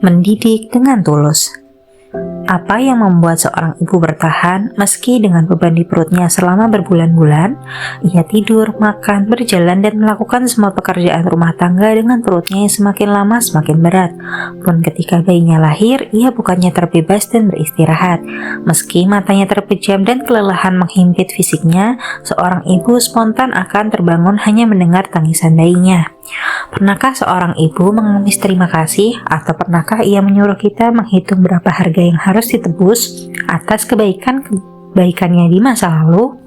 Mendidik dengan tulus. Apa yang membuat seorang ibu bertahan meski dengan beban di perutnya selama berbulan-bulan? Ia tidur, makan, berjalan, dan melakukan semua pekerjaan rumah tangga dengan perutnya yang semakin lama semakin berat. Pun ketika bayinya lahir, ia bukannya terbebas dan beristirahat. Meski matanya terpejam dan kelelahan menghimpit fisiknya, seorang ibu spontan akan terbangun hanya mendengar tangisan bayinya. Pernahkah seorang ibu mengemis terima kasih, atau pernahkah ia menyuruh kita menghitung berapa harga yang harus ditebus atas kebaikannya di masa lalu?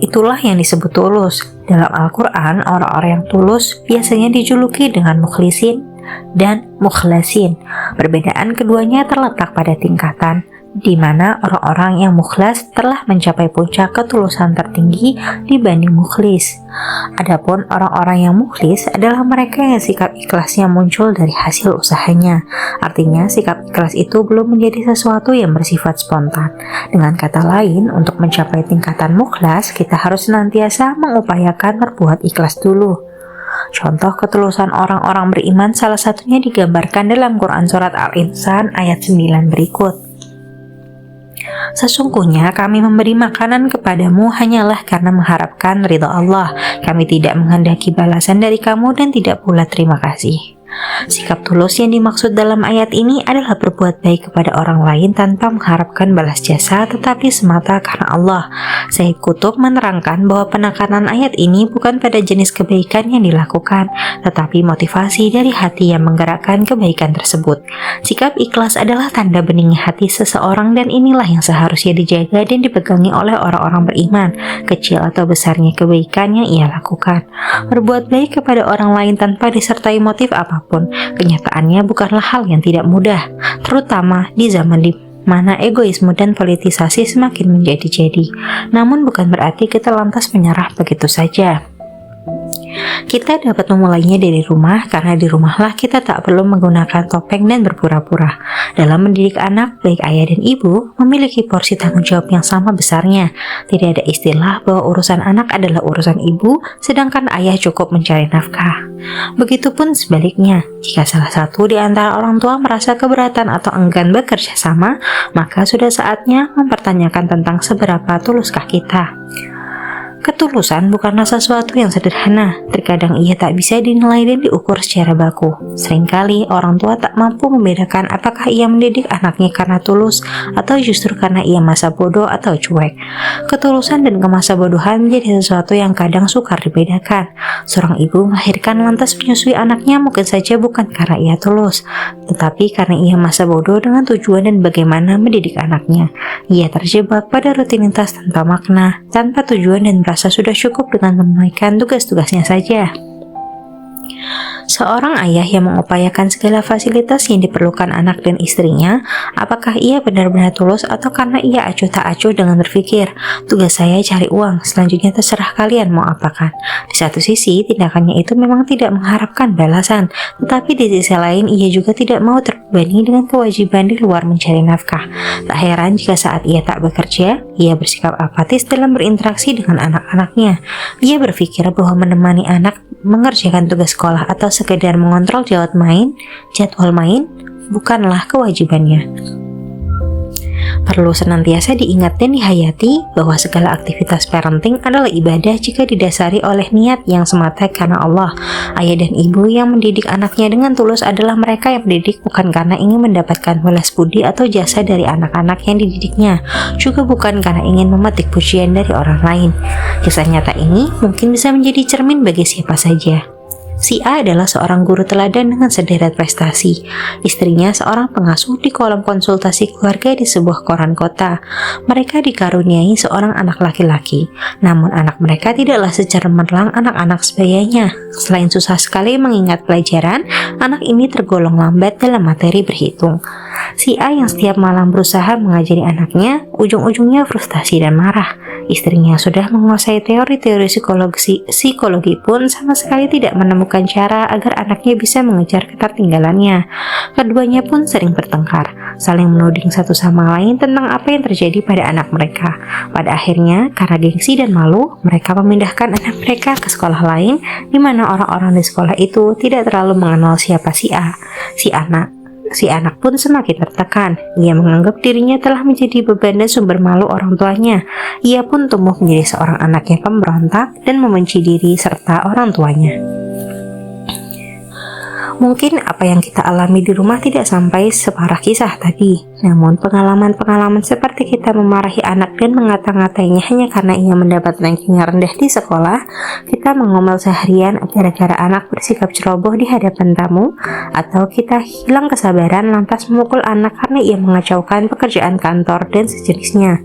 Itulah yang disebut tulus. Dalam Al-Quran, orang-orang yang tulus biasanya dijuluki dengan mukhlisin dan mukhlasin. Perbedaan keduanya terletak pada tingkatan, di mana orang-orang yang mukhlas telah mencapai puncak ketulusan tertinggi dibanding mukhlis. Adapun orang-orang yang mukhlis adalah mereka yang sikap ikhlasnya muncul dari hasil usahanya. Artinya sikap ikhlas itu belum menjadi sesuatu yang bersifat spontan. Dengan kata lain, untuk mencapai tingkatan mukhlas, kita harus senantiasa mengupayakan berbuat ikhlas dulu. Contoh ketulusan orang-orang beriman salah satunya digambarkan dalam Quran Surat Al-Insan ayat 9 berikut. Sesungguhnya kami memberi makanan kepadamu hanyalah karena mengharapkan ridha Allah. Kami tidak menghendaki balasan dari kamu dan tidak pula terima kasih. Sikap tulus yang dimaksud dalam ayat ini adalah berbuat baik kepada orang lain tanpa mengharapkan balas jasa, tetapi semata karena Allah. Sayyid Qutb menerangkan bahwa penekanan ayat ini bukan pada jenis kebaikan yang dilakukan, tetapi motivasi dari hati yang menggerakkan kebaikan tersebut. Sikap ikhlas adalah tanda beningnya hati seseorang, dan inilah yang seharusnya dijaga dan dipegangi oleh orang-orang beriman, kecil atau besarnya kebaikan yang ia lakukan. Berbuat baik kepada orang lain tanpa disertai motif apapun, kenyataannya bukanlah hal yang tidak mudah, terutama di zaman di mana egoisme dan politisasi semakin menjadi-jadi. Namun bukan berarti kita lantas menyerah begitu saja. Kita dapat memulainya dari rumah, karena di rumahlah kita tak perlu menggunakan topeng dan berpura-pura. Dalam mendidik anak, baik ayah dan ibu memiliki porsi tanggung jawab yang sama besarnya. Tidak ada istilah bahwa urusan anak adalah urusan ibu, sedangkan ayah cukup mencari nafkah. Begitupun sebaliknya, jika salah satu di antara orang tua merasa keberatan atau enggan bekerja sama, maka sudah saatnya mempertanyakan tentang seberapa tuluskah kita. Ketulusan bukanlah sesuatu yang sederhana. Terkadang ia tak bisa dinilai dan diukur secara baku. Seringkali orang tua tak mampu membedakan apakah ia mendidik anaknya karena tulus atau justru karena ia masa bodoh atau cuek. Ketulusan dan kemasa bodohan menjadi sesuatu yang kadang sukar dibedakan. Seorang ibu melahirkan lantas menyusui anaknya mungkin saja bukan karena ia tulus, tetapi karena ia masa bodoh dengan tujuan dan bagaimana mendidik anaknya. Ia terjebak pada rutinitas tanpa makna, tanpa tujuan, dan merasa sudah cukup dengan menunaikan tugas-tugasnya saja. Seorang ayah yang mengupayakan segala fasilitas yang diperlukan anak dan istrinya, apakah ia benar-benar tulus atau karena ia acuh tak acuh dengan berpikir, tugas saya cari uang, selanjutnya terserah kalian mau apakan. Di satu sisi, tindakannya itu memang tidak mengharapkan balasan, tetapi di sisi lain ia juga tidak mau terbebani dengan kewajiban di luar mencari nafkah. Tak heran jika saat ia tak bekerja, ia bersikap apatis dalam berinteraksi dengan anak-anaknya. Ia berpikir bahwa menemani anak mengerjakan tugas sekolah atau sekedar mengontrol jadwal main bukanlah kewajibannya. Perlu senantiasa diingat dan dihayati bahwa segala aktivitas parenting adalah ibadah jika didasari oleh niat yang semata karena Allah. Ayah dan ibu yang mendidik anaknya dengan tulus adalah mereka yang mendidik bukan karena ingin mendapatkan balas budi atau jasa dari anak-anak yang dididiknya, juga bukan karena ingin memetik pujian dari orang lain. Kisah nyata ini mungkin bisa menjadi cermin bagi siapa saja. Si A adalah seorang guru teladan dengan sederet prestasi. Istrinya seorang pengasuh di kolom konsultasi keluarga di sebuah koran kota. Mereka dikaruniai seorang anak laki-laki. Namun anak mereka tidaklah secemerlang anak-anak sebayanya. Selain susah sekali mengingat pelajaran, anak ini tergolong lambat dalam materi berhitung. Si A yang setiap malam berusaha mengajari anaknya, ujung-ujungnya frustasi dan marah. Istrinya sudah menguasai teori-teori psikologi pun sama sekali tidak menemukan cara agar anaknya bisa mengejar ketertinggalannya. Keduanya pun sering bertengkar, saling menuding satu sama lain tentang apa yang terjadi pada anak mereka. Pada akhirnya, karena gengsi dan malu, mereka memindahkan anak mereka ke sekolah lain, di mana orang-orang di sekolah itu tidak terlalu mengenal siapa si A. Si anak pun semakin tertekan. Ia menganggap dirinya telah menjadi beban dan sumber malu orang tuanya. Ia pun tumbuh menjadi seorang anak yang pemberontak dan membenci diri serta orang tuanya. Mungkin apa yang kita alami di rumah tidak sampai separah kisah tadi. Namun pengalaman-pengalaman seperti kita memarahi anak dan mengata-ngatainya hanya karena ia mendapat ranking rendah di sekolah, kita mengomel seharian gara-gara anak bersikap ceroboh di hadapan tamu, atau kita hilang kesabaran lantas memukul anak karena ia mengacaukan pekerjaan kantor dan sejenisnya.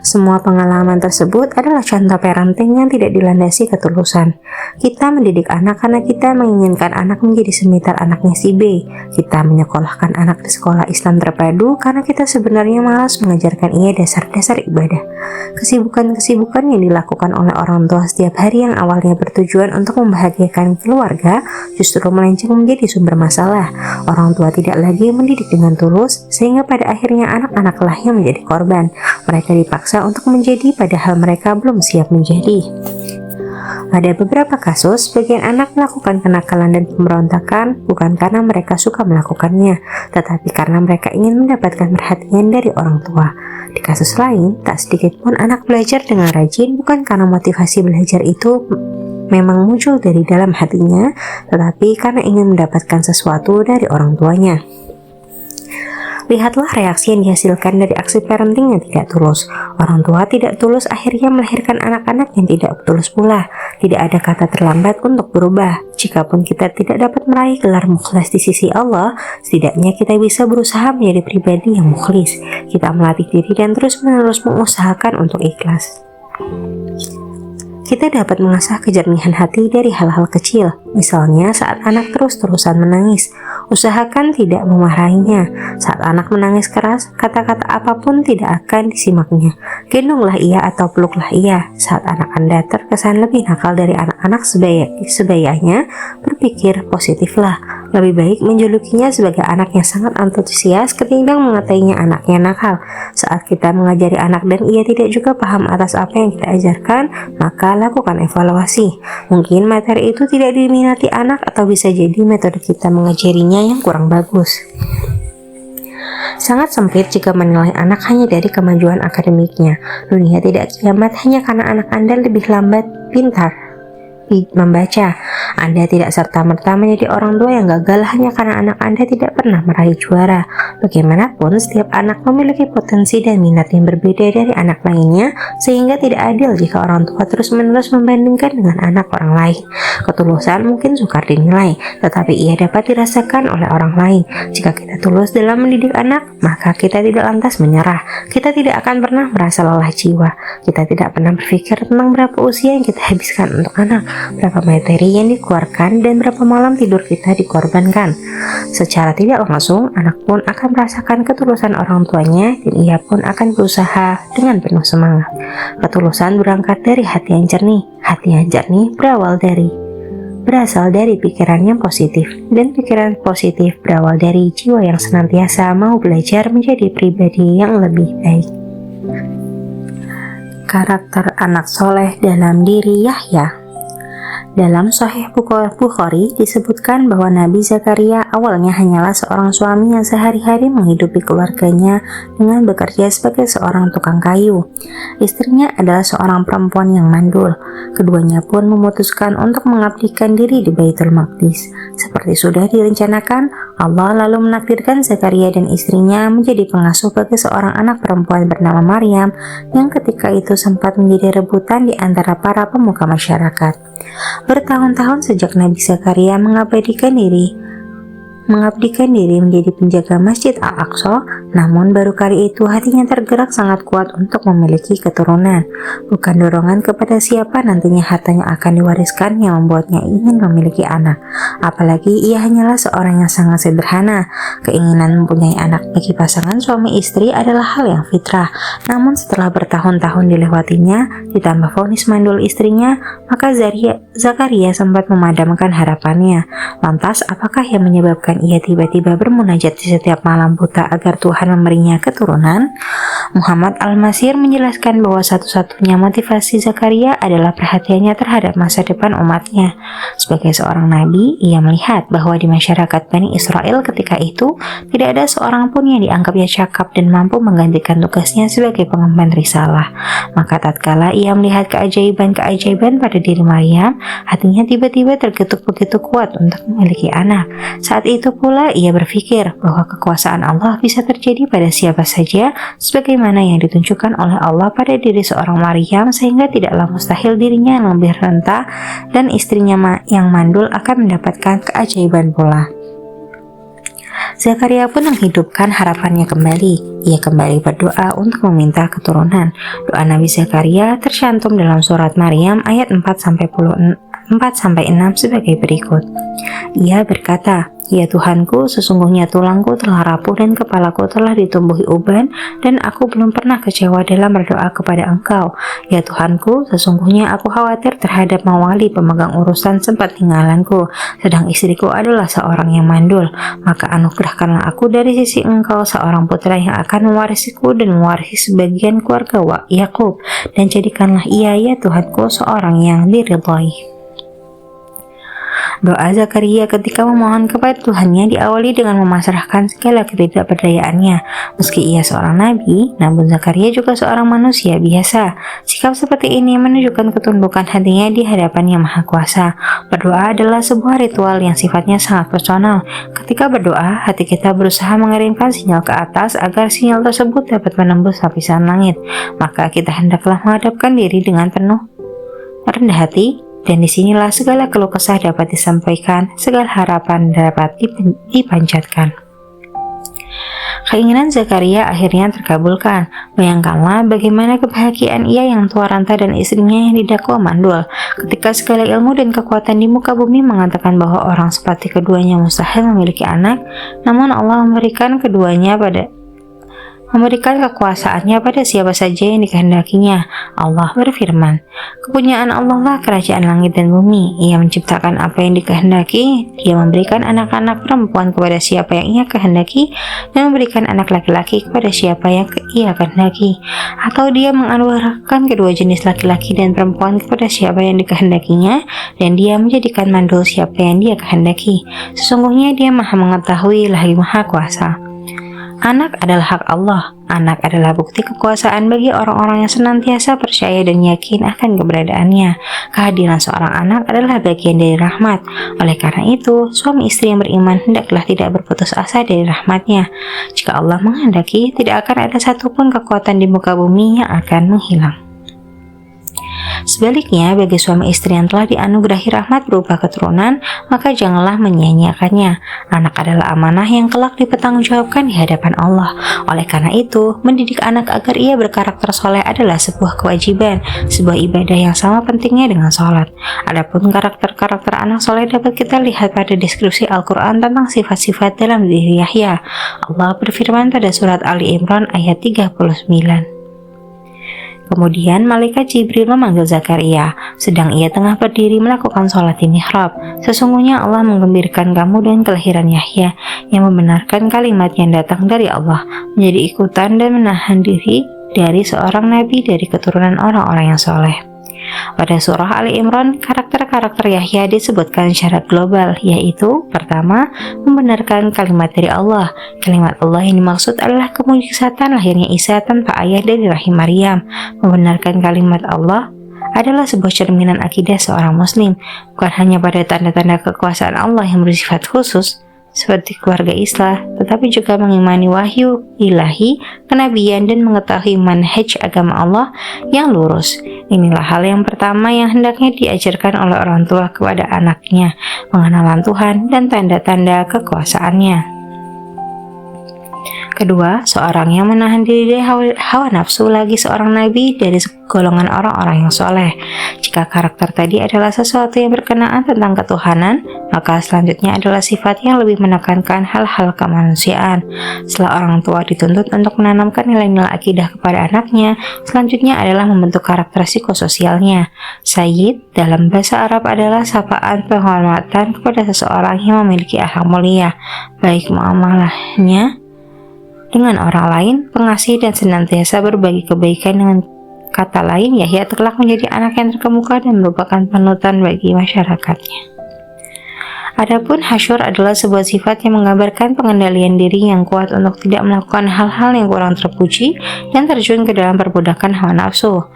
Semua pengalaman tersebut adalah contoh parenting yang tidak dilandasi ketulusan. Kita mendidik anak karena kita menginginkan anak menjadi semisal anaknya si B. Kita menyekolahkan anak di sekolah Islam terpadu karena kita sebenarnya malas mengajarkan ia dasar-dasar ibadah. Kesibukan-kesibukan yang dilakukan oleh orang tua setiap hari yang awalnya bertujuan untuk membahagiakan keluarga justru melenceng menjadi sumber masalah. Orang tua tidak lagi mendidik dengan tulus sehingga pada akhirnya anak-anaklah yang menjadi korban. Mereka dipaksa untuk menjadi padahal mereka belum siap menjadi. Pada beberapa kasus, sebagian anak melakukan kenakalan dan pemberontakan bukan karena mereka suka melakukannya, tetapi karena mereka ingin mendapatkan perhatian dari orang tua. Di kasus lain, tak sedikit pun anak belajar dengan rajin bukan karena motivasi belajar itu memang muncul dari dalam hatinya, tetapi karena ingin mendapatkan sesuatu dari orang tuanya. Lihatlah reaksi yang dihasilkan dari aksi parenting yang tidak tulus. Orang tua tidak tulus akhirnya melahirkan anak-anak yang tidak tulus pula. Tidak ada kata terlambat untuk berubah. Jikapun kita tidak dapat meraih gelar mukhlas di sisi Allah, setidaknya kita bisa berusaha menjadi pribadi yang mukhlis. Kita melatih diri dan terus-menerus mengusahakan untuk ikhlas. Kita dapat mengasah kejernihan hati dari hal-hal kecil, misalnya saat anak terus-terusan menangis. Usahakan tidak memarahinya. Saat anak menangis keras, kata-kata apapun tidak akan disimaknya. Gendonglah ia atau peluklah ia. Saat anak Anda terkesan lebih nakal dari anak-anak sebayanya, berpikir positiflah. Lebih baik menjulukinya sebagai anak yang sangat antusias ketimbang mengatainya anaknya nakal. Saat kita mengajari anak dan ia tidak juga paham atas apa yang kita ajarkan, maka lakukan evaluasi. Mungkin materi itu tidak diminati anak atau bisa jadi metode kita mengajarinya yang kurang bagus. Sangat sempit jika menilai anak hanya dari kemajuan akademiknya. Dunia tidak kiamat hanya karena anak Anda lebih lambat pintar membaca. Anda tidak serta-merta menjadi orang tua yang gagal hanya karena anak Anda tidak pernah meraih juara. Bagaimanapun, setiap anak memiliki potensi dan minat yang berbeda dari anak lainnya, sehingga tidak adil jika orang tua terus-menerus membandingkan dengan anak orang lain. Ketulusan mungkin sukar dinilai, tetapi ia dapat dirasakan oleh orang lain. Jika kita tulus dalam mendidik anak, maka kita tidak lantas menyerah. Kita tidak akan pernah merasa lelah jiwa. Kita tidak pernah berpikir tentang berapa usia yang kita habiskan untuk anak, berapa materi yang dikeluarkan, dan berapa malam tidur kita dikorbankan. Secara tidak langsung, anak pun akan merasakan ketulusan orang tuanya dan ia pun akan berusaha dengan penuh semangat. Ketulusan berangkat dari hati yang jernih. Hati yang jernih berasal dari pikiran yang positif, dan pikiran positif berawal dari jiwa yang senantiasa mau belajar menjadi pribadi yang lebih baik. Karakter anak soleh dalam diri Yahya. Dalam Sahih Bukhari disebutkan bahwa Nabi Zakaria awalnya hanyalah seorang suami yang sehari-hari menghidupi keluarganya dengan bekerja sebagai seorang tukang kayu. Istrinya adalah seorang perempuan yang mandul. Keduanya pun memutuskan untuk mengabdikan diri di Baitul Maqdis. Seperti sudah direncanakan, Allah lalu menakdirkan Zakaria dan istrinya menjadi pengasuh bagi seorang anak perempuan bernama Maryam yang ketika itu sempat menjadi rebutan di antara para pemuka masyarakat. Bertahun-tahun sejak Nabi Zakaria mengabdikan diri mengabdikan diri menjadi penjaga Masjid Al-Aqsa, namun baru kali itu hatinya tergerak sangat kuat untuk memiliki keturunan. Bukan dorongan kepada siapa nantinya hartanya akan diwariskan yang membuatnya ingin memiliki anak. Apalagi ia hanyalah seorang yang sangat sederhana. Keinginan mempunyai anak bagi pasangan suami istri adalah hal yang fitrah. Namun setelah bertahun-tahun dilewatinya, ditambah vonis mandul istrinya, maka Zakaria sempat memadamkan harapannya. Lantas, apakah yang menyebabkan ia tiba-tiba bermunajat di setiap malam buta agar Tuhan memberinya keturunan? Muhammad Al-Masir menjelaskan bahwa satu-satunya motivasi Zakaria adalah perhatiannya terhadap masa depan umatnya. Sebagai seorang nabi, ia melihat bahwa di masyarakat Bani Israel ketika itu tidak ada seorang pun yang dianggapnya cakap dan mampu menggantikan tugasnya sebagai pengemban risalah. Maka tatkala ia melihat keajaiban-keajaiban pada diri Maryam, hatinya tiba-tiba tergetuk begitu kuat untuk memiliki anak. Saat itu pula ia berpikir bahwa kekuasaan Allah bisa terjadi pada siapa saja sebagaimana yang ditunjukkan oleh Allah pada diri seorang Maryam, sehingga tidaklah mustahil dirinya yang lebih renta dan istrinya yang mandul akan mendapatkan keajaiban pula. Zakaria pun menghidupkan harapannya kembali. Ia kembali berdoa untuk meminta keturunan. Doa Nabi Zakaria tercantum dalam surat Maryam ayat 4-6 sebagai berikut. Ia berkata, "Ya Tuhanku, sesungguhnya tulangku telah rapuh dan kepalaku telah ditumbuhi uban, dan aku belum pernah kecewa dalam berdoa kepada Engkau. Ya Tuhanku, sesungguhnya aku khawatir terhadap mawali pemegang urusan sempat tinggalanku, sedang istriku adalah seorang yang mandul. Maka anugerahkanlah aku dari sisi Engkau seorang putra yang akan mewarisiku dan mewarisi sebagian keluarga Yakub, dan jadikanlah ia, ya Tuhanku, seorang yang diridhai." Doa Zakaria ketika memohon kepada Tuhannya diawali dengan memasrahkan segala ketidakberdayaannya. Meski ia seorang nabi, namun Zakaria juga seorang manusia biasa. Sikap seperti ini menunjukkan ketundukan hatinya di hadapan Yang Maha Kuasa. Berdoa adalah sebuah ritual yang sifatnya sangat personal. Ketika berdoa, hati kita berusaha mengirimkan sinyal ke atas agar sinyal tersebut dapat menembus lapisan langit. Maka kita hendaklah menghadapkan diri dengan penuh rendah hati, dan disinilah segala keluh kesah dapat disampaikan, segala harapan dapat dipanjatkan. Keinginan Zakaria akhirnya terkabulkan. Bayangkanlah bagaimana kebahagiaan ia yang tua renta dan istrinya yang didakwa mandul. Ketika segala ilmu dan kekuatan di muka bumi mengatakan bahwa orang seperti keduanya mustahil memiliki anak, namun Allah memberikan kekuasaannya pada siapa saja yang dikehendakinya. Allah berfirman, "Kepunyaan Allah lah kerajaan langit dan bumi. Ia menciptakan apa yang dikehendaki. Dia memberikan anak-anak perempuan kepada siapa yang ia kehendaki, dan memberikan anak laki-laki kepada siapa yang ia kehendaki. Atau dia menganugerahkan kedua jenis laki-laki dan perempuan kepada siapa yang dikehendakinya, dan dia menjadikan mandul siapa yang dia kehendaki. Sesungguhnya dia Maha Mengetahui lagi Maha Kuasa." Anak adalah hak Allah. Anak adalah bukti kekuasaan bagi orang-orang yang senantiasa percaya dan yakin akan keberadaannya. Kehadiran seorang anak adalah bagian dari rahmat. Oleh karena itu, suami istri yang beriman hendaklah tidak berputus asa dari rahmatnya. Jika Allah menghendaki, tidak akan ada satupun kekuatan di muka bumi yang akan menghilang. Sebaliknya, bagi suami istri yang telah dianugerahi rahmat berupa keturunan, maka janganlah menyia-nyiakannya. Anak adalah amanah yang kelak dipertanggungjawabkan di hadapan Allah. Oleh karena itu, mendidik anak agar ia berkarakter soleh adalah sebuah kewajiban, sebuah ibadah yang sama pentingnya dengan sholat. Adapun karakter-karakter anak soleh dapat kita lihat pada deskripsi Al-Quran tentang sifat-sifat dalam diri Yahya. Allah berfirman pada surat Ali Imran ayat 39. Kemudian malaikat Jibril memanggil Zakaria, sedang ia tengah berdiri melakukan sholat di mihrab. "Sesungguhnya Allah menggembirakan kamu dengan kelahiran Yahya, yang membenarkan kalimat yang datang dari Allah, menjadi ikutan dan menahan diri dari seorang nabi dari keturunan orang-orang yang soleh." Pada surah Ali Imran, karakter-karakter Yahya disebutkan secara global, yaitu pertama, membenarkan kalimat dari Allah. Kalimat Allah yang dimaksud adalah kemujizatan lahirnya Isa tanpa ayah dari rahim Maryam. Membenarkan kalimat Allah adalah sebuah cerminan akidah seorang muslim, bukan hanya pada tanda-tanda kekuasaan Allah yang bersifat khusus, seperti keluarga Islam, tetapi juga mengimani wahyu ilahi, kenabian, dan mengetahui manhaj agama Allah yang lurus. Inilah hal yang pertama yang hendaknya diajarkan oleh orang tua kepada anaknya, pengenalan Tuhan dan tanda-tanda kekuasaannya. Kedua, seorang yang menahan diri dari hawa nafsu lagi seorang nabi dari golongan orang-orang yang soleh. Jika karakter tadi adalah sesuatu yang berkenaan tentang ketuhanan, maka selanjutnya adalah sifat yang lebih menekankan hal-hal kemanusiaan. Setelah orang tua dituntut untuk menanamkan nilai-nilai akidah kepada anaknya, selanjutnya adalah membentuk karakter psikososialnya. Sayyid dalam bahasa Arab adalah sapaan penghormatan kepada seseorang yang memiliki akhlak mulia, baik muamalahnya dengan orang lain, pengasih dan senantiasa berbagi kebaikan. Dengan kata lain, Yahya kelak menjadi anak yang terkemuka dan merupakan panutan bagi masyarakatnya. Adapun hasyur adalah sebuah sifat yang menggambarkan pengendalian diri yang kuat untuk tidak melakukan hal-hal yang kurang terpuji dan terjun ke dalam perbudakan hawa nafsu.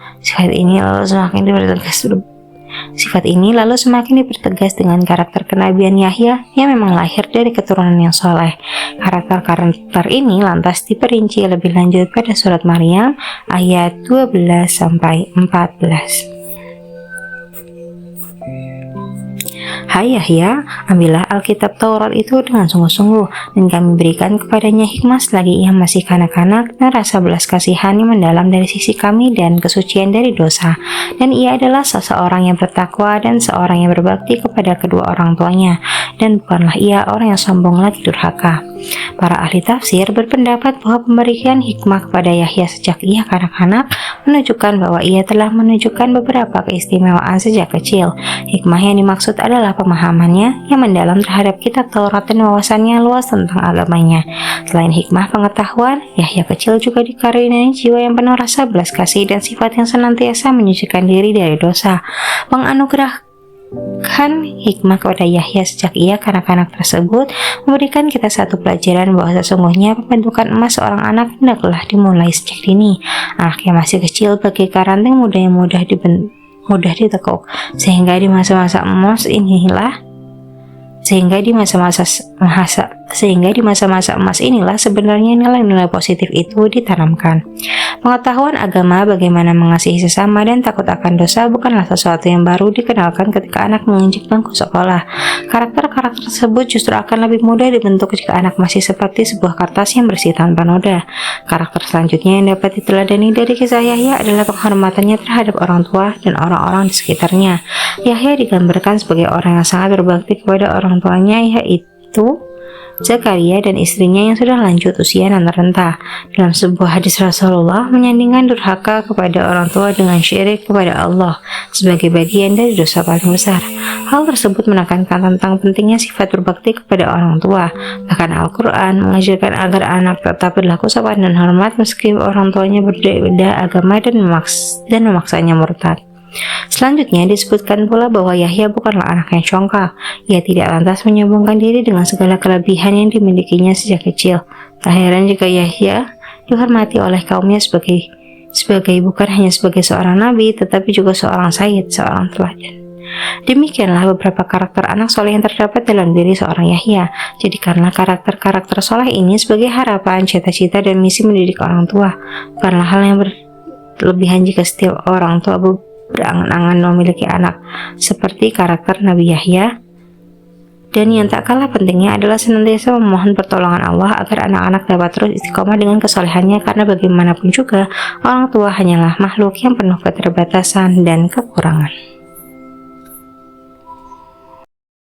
Sifat ini lalu semakin dipertegas dengan karakter kenabian Yahya yang memang lahir dari keturunan yang soleh. Karakter ini lantas diperinci lebih lanjut pada surat Maryam ayat 12-14. Hai Yahya, ambillah Alkitab Taurat itu dengan sungguh-sungguh, dan kami berikan kepadanya hikmah selagi ia masih kanak-kanak dan rasa belas kasihan yang mendalam dari sisi kami dan kesucian dari dosa. Dan ia adalah seseorang yang bertakwa dan seorang yang berbakti kepada kedua orang tuanya, dan bukanlah ia orang yang sombong lagi durhaka. Para ahli tafsir berpendapat bahwa pemberian hikmah kepada Yahya sejak ia kanak-kanak menunjukkan bahwa ia telah menunjukkan beberapa keistimewaan sejak kecil. Hikmah yang dimaksud adalah pemahamannya yang mendalam terhadap kitab Taurat dan wawasannya luas tentang agamanya. Selain hikmah pengetahuan, Yahya kecil juga dikaruniai jiwa yang penuh rasa belas kasih dan sifat yang senantiasa menyucikan diri dari dosa. Menganugerahkan hikmah kepada Yahya sejak ia kanak-kanak tersebut memberikan kita satu pelajaran bahwa sesungguhnya pembentukan emas seorang anak hendaklah dimulai sejak dini. Anak yang masih kecil bagaikan ranting muda yang mudah ditekuk, sehingga di masa-masa emas inilah sebenarnya nilai-nilai positif itu ditanamkan. Pengetahuan agama, bagaimana mengasihi sesama dan takut akan dosa bukanlah sesuatu yang baru dikenalkan ketika anak menginjak bangku sekolah. Karakter-karakter tersebut justru akan lebih mudah dibentuk jika anak masih seperti sebuah kertas yang bersih tanpa noda. Karakter selanjutnya yang dapat diteladani dari kisah Yahya adalah penghormatannya terhadap orang tua dan orang-orang di sekitarnya. Yahya digambarkan sebagai orang yang sangat berbakti kepada orang tuanya, yaitu Zakaria dan istrinya yang sudah lanjut usia dan renta. Dalam sebuah hadis Rasulullah menyandingkan durhaka kepada orang tua dengan syirik kepada Allah sebagai bagian dari dosa paling besar. Hal tersebut menekankan tentang pentingnya sifat berbakti kepada orang tua. Bahkan Al-Quran mengajarkan agar anak tetap berlaku sopan dan hormat meski orang tuanya berbeda agama dan memaksanya murtad. Selanjutnya disebutkan pula bahwa Yahya bukanlah anak yang congkak. Ia tidak lantas menyombongkan diri dengan segala kelebihan yang dimilikinya sejak kecil. Tak heran jika Yahya dihormati oleh kaumnya sebagai bukan hanya sebagai seorang nabi, tetapi juga seorang sayyid, seorang teladan. Demikianlah beberapa karakter anak soleh yang terdapat dalam diri seorang Yahya. Jadikanlah karakter-karakter soleh ini sebagai harapan, cita-cita, dan misi mendidik orang tua. Bukanlah hal yang berlebihan jika setiap orang tua berangan-angan memiliki anak seperti karakter Nabi Yahya. Dan yang tak kalah pentingnya adalah senantiasa memohon pertolongan Allah agar anak-anak dapat terus istiqomah dengan kesolehannya, karena bagaimanapun juga orang tua hanyalah makhluk yang penuh keterbatasan dan kekurangan.